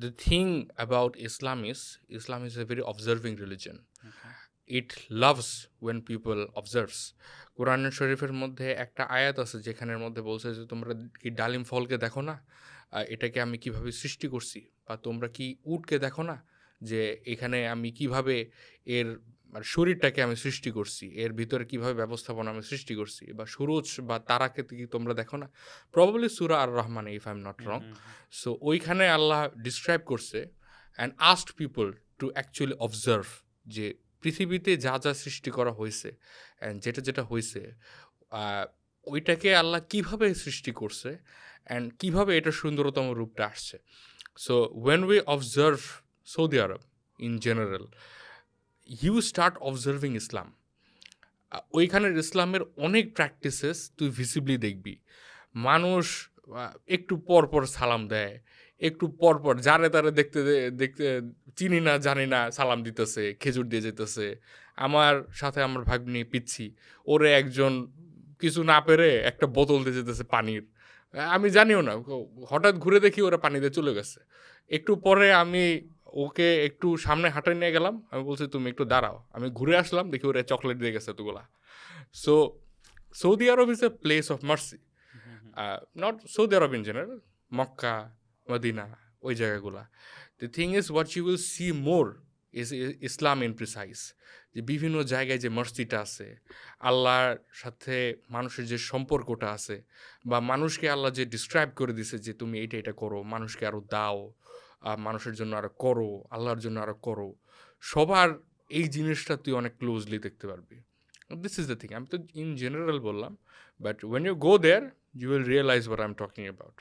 the thing about Islam is a very observing religion. It loves when people observes. কোরআন শরীফের মধ্যে একটা আয়াত আছে যেখানের মধ্যে বলছে যে তোমরা কি ডালিম ফলকে দেখো না, এটাকে আমি কিভাবে সৃষ্টি করছি, বা তোমরা কি উটকে দেখো না যে এখানে আমি কিভাবে এর মানে শরীরটাকে আমি সৃষ্টি করছি, এর ভিতরে কিভাবে ব্যবস্থাপনা আমি সৃষ্টি করছি, বা সুরজ বা তারাকে কি তোমরা দেখো না। প্রবাবলি সূরা আর রহমানে, if I am not wrong. So ওইখানে আল্লাহ ডিসক্রাইব করছে and asked people to actually observe যে পৃথিবীতে যা যা সৃষ্টি করা হয়েছে অ্যান্ড যেটা যেটা হয়েছে ওইটাকে আল্লাহ কিভাবে সৃষ্টি করছে অ্যান্ড কিভাবে এটার সুন্দরতম রূপটা আসছে। So when we observe Saudi Arab in general, you start observing Islam. ওইখানের ইসলামের অনেক প্র্যাকটিসেস তুই ভিজিবলি দেখবি। মানুষ একটু পর পর সালাম দেয়, একটু পর পর যারে তারে দেখতে দেখতে চিনি না জানি না সালাম দিতেছে, খেজুর দিয়ে যেতেছে। আমার সাথে আমার ভাগ্নি পিচ্ছি, ওরে একজন কিছু না পেরে একটা বোতল দিয়ে যেতেছে পানির, আমি জানিও না, হঠাৎ ঘুরে দেখি ওরা পানি দিয়ে চলে গেছে। একটু পরে আমি ওকে একটু সামনে হাঁটাই নিয়ে গেলাম, আমি বলছি তুমি একটু দাঁড়াও, আমি ঘুরে আসলাম দেখি ওরা চকলেট দিয়ে গেছে এতগুলা। So Saudi Arabia is a place of mercy, not Saudi Arab in general, Mecca, Medina, ওই জায়গাগুলা। The thing is what you will see more is Islam in precise, যে বিভিন্ন জায়গায় যে মসজিদটা আছে, আল্লাহর সাথে মানুষের যে সম্পর্কটা আছে, বা মানুষকে আল্লাহ যে ডিসক্রাইব করে দিছে যে তুমি এইটা এটা করো, মানুষকে আরও দাও, মানুষের জন্য আরও করো, আল্লাহর জন্য আরও করো, সবার এই জিনিসটা তুই অনেক ক্লোজলি দেখতে পারবি। This is the thing. আমি তো ইন জেনারেল বললাম, but when you go there you will realize what I'm talking about.